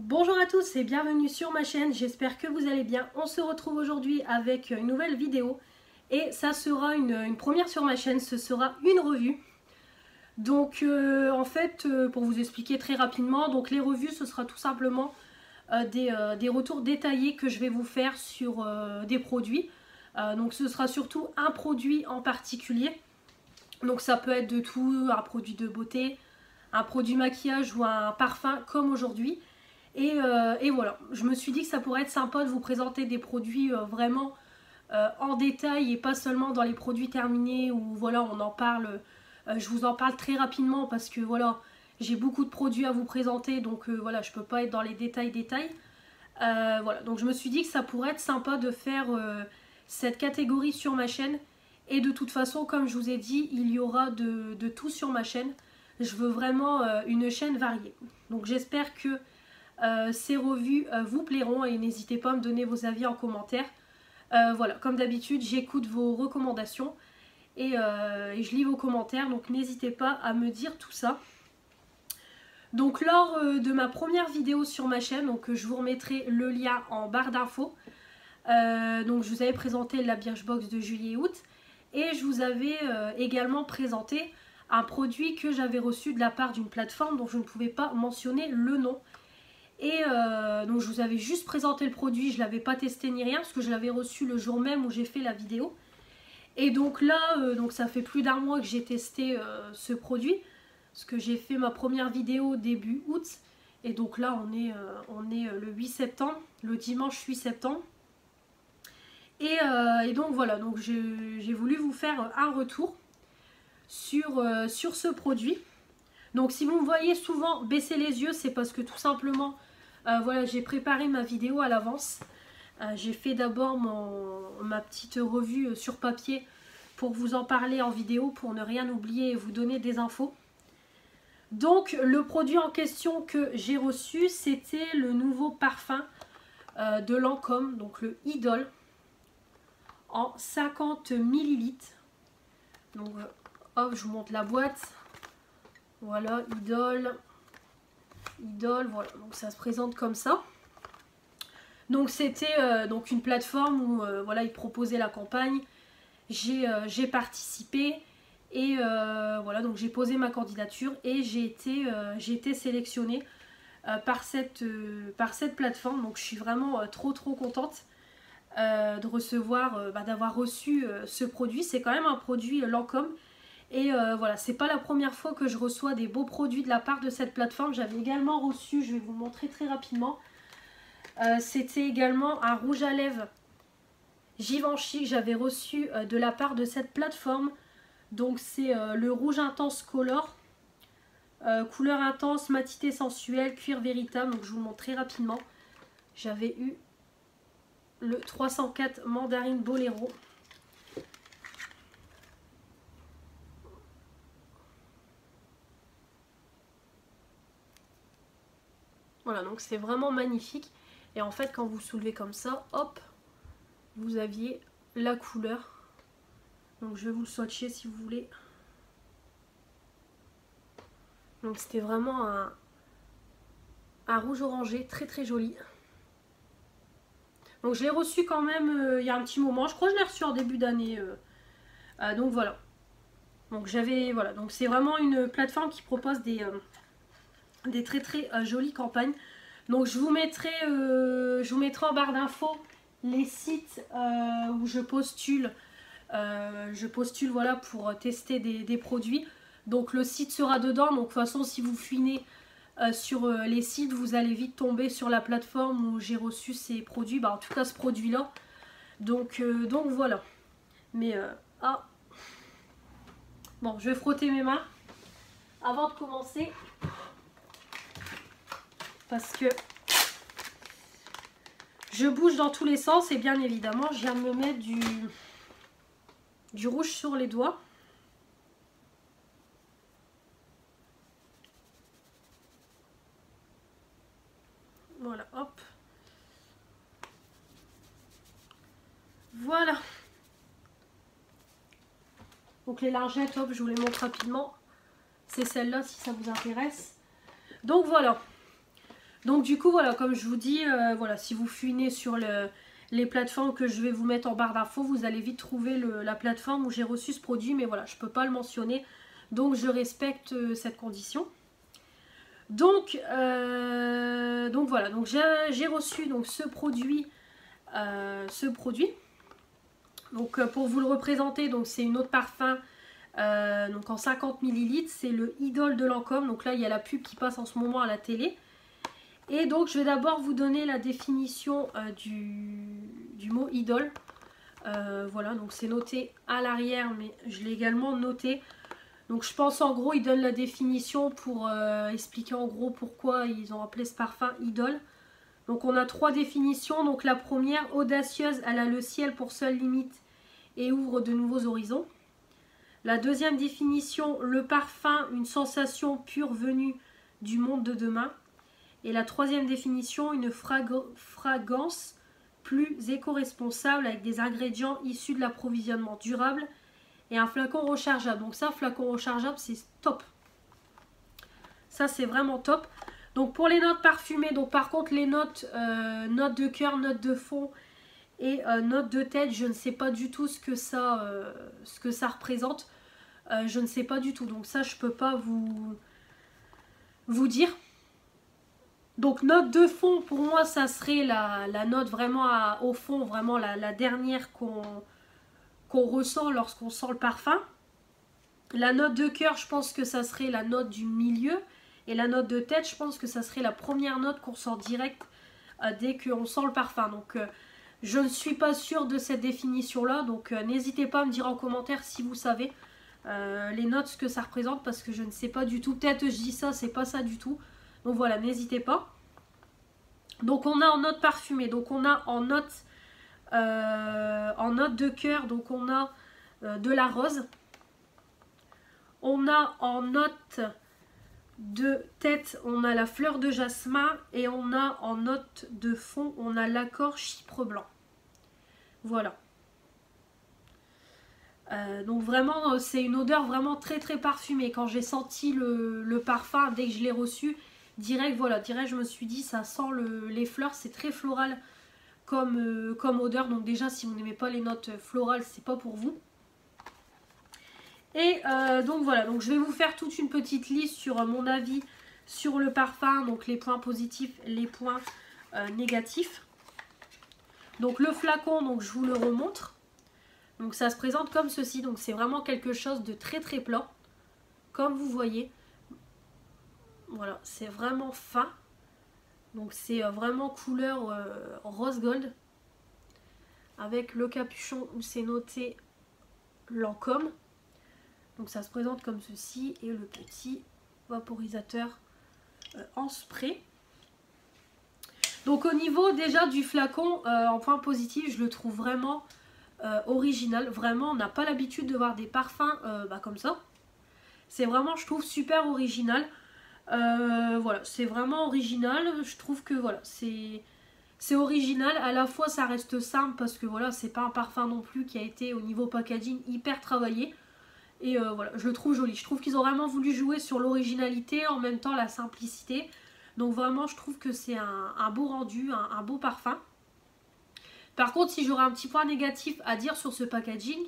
Bonjour à tous et bienvenue sur ma chaîne, j'espère que vous allez bien. On se retrouve aujourd'hui avec une nouvelle vidéo et ça sera une première sur ma chaîne, ce sera une revue. Donc pour vous expliquer très rapidement, donc les revues ce sera tout simplement des retours détaillés que je vais vous faire sur des produits. Donc ce sera surtout un produit en particulier. Donc ça peut être de tout, un produit de beauté, un produit maquillage ou un parfum comme aujourd'hui. Et voilà, je me suis dit que ça pourrait être sympa de vous présenter des produits vraiment en détail et pas seulement dans les produits terminés où voilà on en parle, je vous en parle très rapidement parce que voilà j'ai beaucoup de produits à vous présenter donc voilà je peux pas être dans les détails. Voilà, donc je me suis dit que ça pourrait être sympa de faire cette catégorie sur ma chaîne et de toute façon comme je vous ai dit il y aura de tout sur ma chaîne. Je veux vraiment une chaîne variée. Donc j'espère que ces revues vous plairont et n'hésitez pas à me donner vos avis en commentaire. Voilà, comme d'habitude, j'écoute vos recommandations et je lis vos commentaires, donc n'hésitez pas à me dire tout ça. Donc lors de ma première vidéo sur ma chaîne, donc je vous remettrai le lien en barre d'infos. Donc je vous avais présenté la Birchbox de juillet-août et je vous avais également présenté un produit que j'avais reçu de la part d'une plateforme dont je ne pouvais pas mentionner le nom. Et donc je vous avais juste présenté le produit, je ne l'avais pas testé ni rien parce que je l'avais reçu le jour même où j'ai fait la vidéo. Et donc là, donc ça fait plus d'un mois que j'ai testé ce produit parce que j'ai fait ma première vidéo début août. Et donc là on est le 8 septembre, le dimanche 8 septembre. Et donc voilà, donc j'ai voulu vous faire un retour sur ce produit. Donc si vous me voyez souvent baisser les yeux, c'est parce que tout simplement, voilà, j'ai préparé ma vidéo à l'avance. J'ai fait d'abord ma petite revue sur papier pour vous en parler en vidéo, pour ne rien oublier et vous donner des infos. Donc le produit en question que j'ai reçu, c'était le nouveau parfum de Lancôme, donc le Idol, en 50 ml. Donc hop, je vous montre la boîte. Voilà, Idol, voilà, donc ça se présente comme ça. Donc c'était donc une plateforme où voilà, ils proposaient la campagne. J'ai participé et voilà, donc j'ai posé ma candidature et j'ai été sélectionnée par cette plateforme. Donc je suis vraiment trop contente de recevoir, d'avoir reçu ce produit. C'est quand même un produit Lancôme. Et voilà, c'est pas la première fois que je reçois des beaux produits de la part de cette plateforme. J'avais également reçu, je vais vous montrer très rapidement, c'était également un rouge à lèvres Givenchy que j'avais reçu de la part de cette plateforme. Donc c'est le rouge intense color, couleur intense, matité sensuelle, cuir véritable. Donc je vous le montre très rapidement. J'avais eu le 304 mandarine boléro. Voilà, donc c'est vraiment magnifique. Et en fait, quand vous soulevez comme ça, hop, vous aviez la couleur. Donc je vais vous le swatcher si vous voulez. Donc c'était vraiment un rouge orangé très joli. Donc je l'ai reçu quand même il y a un petit moment. Je crois que je l'ai reçu en début d'année. Donc voilà. Donc voilà. Donc c'est vraiment une plateforme qui propose des très jolies campagnes. Donc je vous mettrai en barre d'infos les sites où je postule. Voilà, pour tester des produits. Donc le site sera dedans. Donc de toute façon si vous fouinez sur les sites, vous allez vite tomber sur la plateforme où j'ai reçu ces produits. Bah, en tout cas ce produit là. Donc voilà. Mais bon, je vais frotter mes mains avant de commencer. Parce que je bouge dans tous les sens et bien évidemment je viens de me mettre du rouge sur les doigts. Voilà, hop. Voilà. Donc les lingettes, hop, je vous les montre rapidement. C'est celle-là si ça vous intéresse. Donc voilà. Donc du coup voilà, comme je vous dis, voilà, si vous fouinez sur les plateformes que je vais vous mettre en barre d'infos, vous allez vite trouver la plateforme où j'ai reçu ce produit, mais voilà, je ne peux pas le mentionner, donc je respecte cette condition. Donc voilà, donc j'ai reçu donc ce produit. Donc pour vous le représenter, donc c'est une eau de parfum donc en 50 ml, c'est le Idol de Lancôme. Donc là il y a la pub qui passe en ce moment à la télé. Et donc je vais d'abord vous donner la définition du mot Idol. Voilà, donc c'est noté à l'arrière, mais je l'ai également noté. Donc je pense en gros il donne la définition pour expliquer en gros pourquoi ils ont appelé ce parfum Idol. Donc on a 3 définitions. Donc la première, audacieuse, elle a le ciel pour seule limite et ouvre de nouveaux horizons. La deuxième définition, le parfum, une sensation pure venue du monde de demain. Et la troisième définition, une fragrance plus éco-responsable avec des ingrédients issus de l'approvisionnement durable et un flacon rechargeable. Donc ça, flacon rechargeable, c'est top. Ça, c'est vraiment top. Donc pour les notes parfumées, donc par contre les notes, notes de cœur, notes de fond et notes de tête, je ne sais pas du tout ce que ça représente. Je ne sais pas du tout. Donc ça, je ne peux pas vous dire. Donc note de fond, pour moi, ça serait la note vraiment au fond, vraiment la dernière qu'on ressent lorsqu'on sent le parfum. La note de cœur, je pense que ça serait la note du milieu. Et la note de tête, je pense que ça serait la première note qu'on sent direct dès qu'on sent le parfum. Donc je ne suis pas sûre de cette définition-là. Donc n'hésitez pas à me dire en commentaire si vous savez les notes, ce que ça représente. Parce que je ne sais pas du tout. Peut-être je dis ça, c'est pas ça du tout. Donc voilà, n'hésitez pas. Donc on a en note parfumée. Donc on a en note de cœur. Donc on a de la rose. On a en note de tête, on a la fleur de jasmin et on a en note de fond, on a l'accord chypre blanc. Voilà. Donc vraiment, c'est une odeur vraiment très très parfumée. Quand j'ai senti le parfum, dès que je l'ai reçu, direct, voilà, direct, je me suis dit, ça sent les fleurs, c'est très floral comme odeur. Donc déjà, si vous n'aimez pas les notes florales, c'est pas pour vous. Et donc voilà, donc je vais vous faire toute une petite liste sur mon avis sur le parfum, donc les points positifs, les points négatifs. Donc le flacon, donc je vous le remontre. Donc ça se présente comme ceci, donc c'est vraiment quelque chose de très très plat, comme vous voyez. Voilà, c'est vraiment fin. Donc c'est vraiment couleur rose gold. Avec le capuchon où c'est noté Lancôme. Donc ça se présente comme ceci et le petit vaporisateur en spray. Donc au niveau déjà du flacon, en point positif, je le trouve vraiment original. Vraiment, on n'a pas l'habitude de voir des parfums comme ça. C'est vraiment, je trouve, super original. Voilà, c'est vraiment original. Je trouve que voilà, c'est original. À la fois, ça reste simple parce que voilà, c'est pas un parfum non plus qui a été au niveau packaging hyper travaillé. Et voilà, je le trouve joli. Je trouve qu'ils ont vraiment voulu jouer sur l'originalité, en même temps la simplicité. Donc vraiment, je trouve que c'est un beau rendu, un beau parfum. Par contre, si j'aurais un petit point négatif à dire sur ce packaging,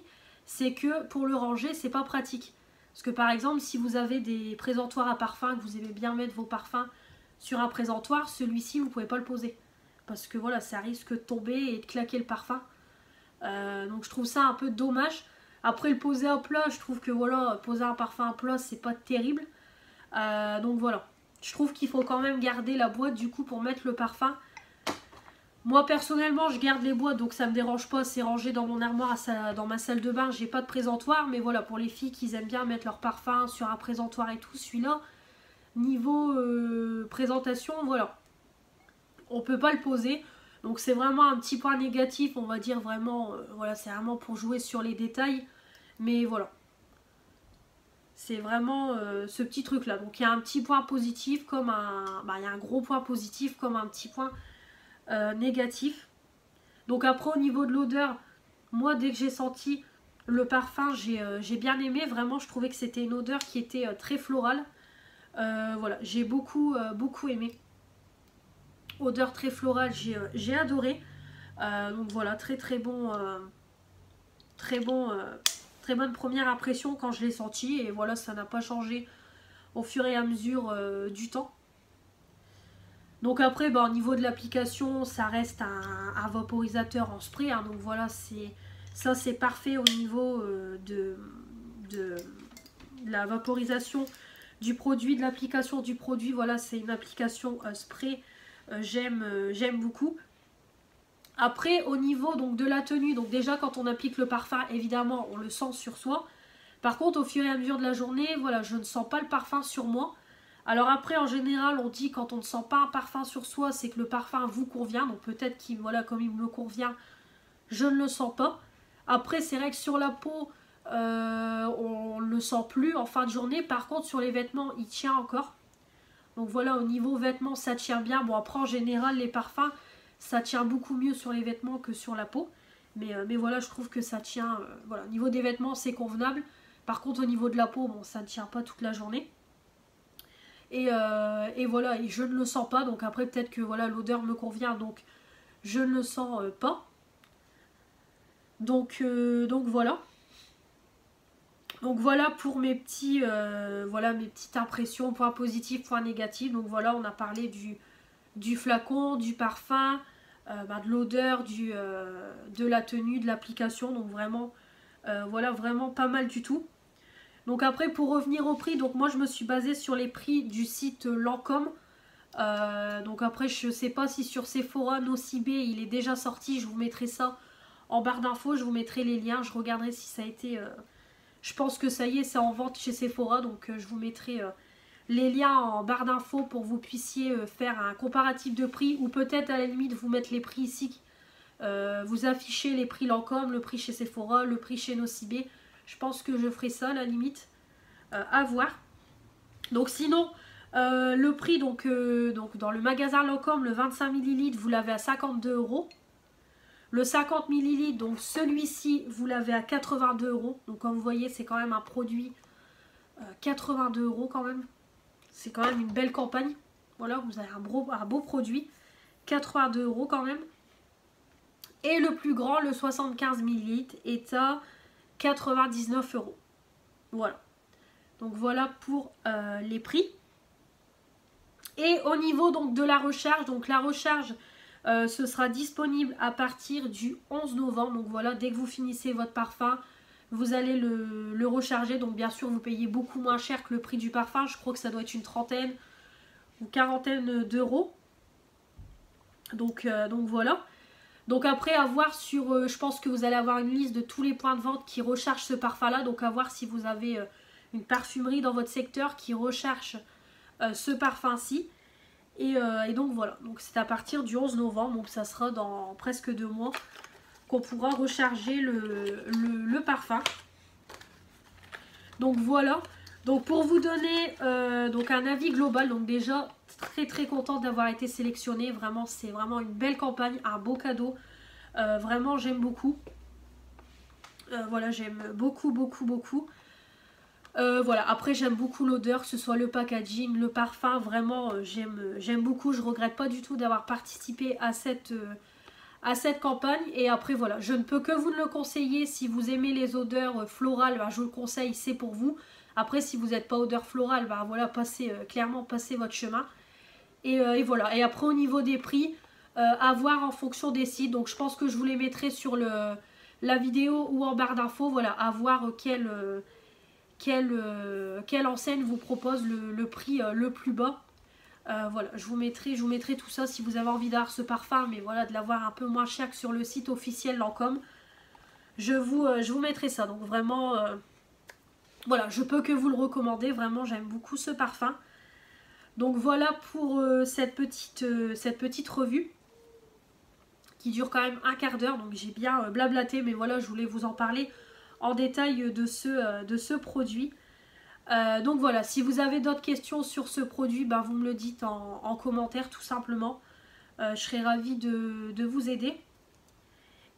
c'est que pour le ranger, c'est pas pratique. Parce que par exemple, si vous avez des présentoirs à parfum, que vous aimez bien mettre vos parfums sur un présentoir, celui-ci, vous pouvez pas le poser. Parce que voilà, ça risque de tomber et de claquer le parfum. Donc je trouve ça un peu dommage. Après le poser à plat, je trouve que voilà, poser un parfum à plat, c'est pas terrible. Donc voilà, je trouve qu'il faut quand même garder la boîte du coup pour mettre le parfum. Moi personnellement, je garde les boîtes, donc ça me dérange pas, c'est rangé dans mon armoire, dans ma salle de bain, j'ai pas de présentoir. Mais voilà, pour les filles qui aiment bien mettre leur parfum sur un présentoir et tout, celui-là, niveau présentation, voilà, on peut pas le poser. Donc c'est vraiment un petit point négatif, on va dire vraiment, voilà, c'est vraiment pour jouer sur les détails. Mais voilà, c'est vraiment ce petit truc là. Donc il y a un petit point positif comme il y a un gros point positif comme un petit point négatif. Donc après au niveau de l'odeur, moi dès que j'ai senti le parfum, j'ai bien aimé. Vraiment je trouvais que c'était une odeur qui était très florale. Voilà, j'ai beaucoup aimé. Odeur très florale, j'ai adoré. Donc voilà, très bon, très bonne première impression quand je l'ai senti. Et voilà, ça n'a pas changé au fur et à mesure du temps. Donc après, au niveau de l'application, ça reste un vaporisateur en spray. Hein, donc voilà, ça c'est parfait au niveau de la vaporisation du produit, de l'application du produit. Voilà, c'est une application spray. J'aime beaucoup. Après, au niveau donc de la tenue, donc déjà quand on applique le parfum, évidemment, on le sent sur soi. Par contre, au fur et à mesure de la journée, voilà, je ne sens pas le parfum sur moi. Alors après, en général, on dit quand on ne sent pas un parfum sur soi, c'est que le parfum vous convient. Donc peut-être qu'il, voilà, comme il me convient, je ne le sens pas. Après, c'est vrai que sur la peau, on ne le sent plus en fin de journée. Par contre, sur les vêtements, il tient encore. Donc voilà, au niveau vêtements, ça tient bien. Bon, après, en général, les parfums, ça tient beaucoup mieux sur les vêtements que sur la peau. Mais voilà, je trouve que ça tient... voilà, au niveau des vêtements, c'est convenable. Par contre, au niveau de la peau, bon, ça ne tient pas toute la journée. Et voilà, et je ne le sens pas. Donc après, peut-être que voilà, l'odeur me convient, donc je ne le sens pas. Donc voilà. Donc voilà pour mes petits, voilà mes petites impressions, points positifs, points négatifs. Donc voilà, on a parlé du flacon, du parfum, de l'odeur, de la tenue, de l'application. Donc vraiment, voilà, vraiment pas mal du tout. Donc après, pour revenir au prix, donc moi je me suis basée sur les prix du site Lancôme. Donc après, je ne sais pas si sur Sephora, Nocibé, il est déjà sorti. Je vous mettrai ça en barre d'infos, je vous mettrai les liens. Je regarderai si ça a été... je pense que ça y est, c'est en vente chez Sephora. Donc je vous mettrai les liens en barre d'infos pour que vous puissiez faire un comparatif de prix. Ou peut-être à la limite vous mettre les prix ici. Vous affichez les prix Lancôme, le prix chez Sephora, le prix chez Nocibé. Je pense que je ferai ça à la limite. À voir. Donc sinon, le prix, donc dans le magasin Lancôme, le 25 ml, vous l'avez à 52 €. Le 50 ml, donc celui-ci, vous l'avez à 82 €. Donc comme vous voyez, c'est quand même un produit 82 € quand même. C'est quand même une belle campagne. Voilà, vous avez un beau produit. 82 € quand même. Et le plus grand, le 75 ml, est à 99 €. Voilà. Donc voilà pour les prix. Et au niveau donc de la recharge, donc la recharge ce sera disponible à partir du 11 novembre. Donc voilà, dès que vous finissez votre parfum, vous allez le recharger. Donc bien sûr, vous payez beaucoup moins cher que le prix du parfum. Je crois que ça doit être une trentaine ou quarantaine d'euros. Donc voilà. Donc après, à voir sur... je pense que vous allez avoir une liste de tous les points de vente qui rechargent ce parfum-là. Donc à voir si vous avez une parfumerie dans votre secteur qui recherche ce parfum-ci. Et donc voilà, donc c'est à partir du 11 novembre, donc ça sera dans presque 2 mois qu'on pourra recharger le parfum. Donc voilà, donc pour vous donner donc un avis global, donc déjà très contente d'avoir été sélectionnée. Vraiment, c'est vraiment une belle campagne, un beau cadeau. Vraiment, j'aime beaucoup. Voilà, j'aime beaucoup. Voilà, après j'aime beaucoup l'odeur, que ce soit le packaging, le parfum, vraiment j'aime beaucoup. Je regrette pas du tout d'avoir participé à cette campagne. Et après voilà, je ne peux que vous le conseiller. Si vous aimez les odeurs florales, je vous le conseille, c'est pour vous. Après si vous n'êtes pas odeur florale, voilà, clairement passez votre chemin. Et voilà, et après au niveau des prix, à voir en fonction des sites. Donc je pense que je vous les mettrai sur la vidéo ou en barre d'infos. Voilà, à voir quelle enseigne vous propose le prix le plus bas. Voilà, je vous mettrai tout ça si vous avez envie d'avoir ce parfum, mais voilà, de l'avoir un peu moins cher que sur le site officiel Lancôme. Je vous mettrai ça. Donc vraiment, voilà, je peux que vous le recommander. Vraiment, j'aime beaucoup ce parfum. Donc voilà pour cette petite revue qui dure quand même un quart d'heure. Donc j'ai bien blablaté, mais voilà, je voulais vous en parler en détail de ce produit. Donc voilà, si vous avez d'autres questions sur ce produit, vous me le dites en commentaire tout simplement. Je serai ravie de vous aider.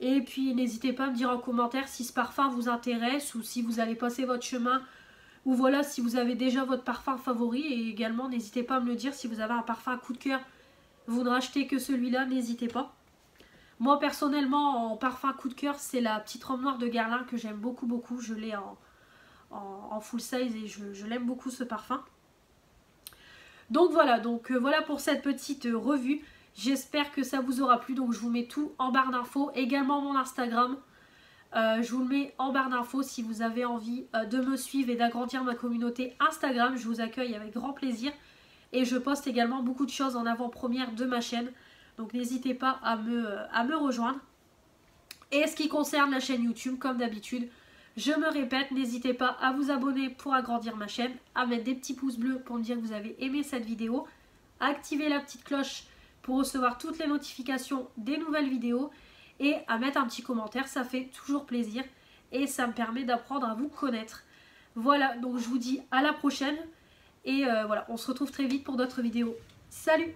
Et puis n'hésitez pas à me dire en commentaire si ce parfum vous intéresse ou si vous allez passer votre chemin. Ou voilà, si vous avez déjà votre parfum favori. Et également n'hésitez pas à me le dire si vous avez un parfum coup de cœur vous ne rachetez que celui-là, n'hésitez pas. Moi personnellement, en parfum coup de cœur, c'est la petite robe noire de Guerlain que j'aime beaucoup beaucoup. Je l'ai en full size et je l'aime beaucoup ce parfum. Donc voilà, voilà pour cette petite revue. J'espère que ça vous aura plu. Donc je vous mets tout en barre d'infos. Également mon Instagram. Je vous le mets en barre d'infos si vous avez envie de me suivre et d'agrandir ma communauté Instagram. Je vous accueille avec grand plaisir. Et je poste également beaucoup de choses en avant-première de ma chaîne. Donc n'hésitez pas à me rejoindre. Et ce qui concerne la chaîne YouTube, comme d'habitude, je me répète, n'hésitez pas à vous abonner pour agrandir ma chaîne, à mettre des petits pouces bleus pour me dire que vous avez aimé cette vidéo, à activer la petite cloche pour recevoir toutes les notifications des nouvelles vidéos et à mettre un petit commentaire, ça fait toujours plaisir et ça me permet d'apprendre à vous connaître. Voilà, donc je vous dis à la prochaine et voilà, on se retrouve très vite pour d'autres vidéos. Salut!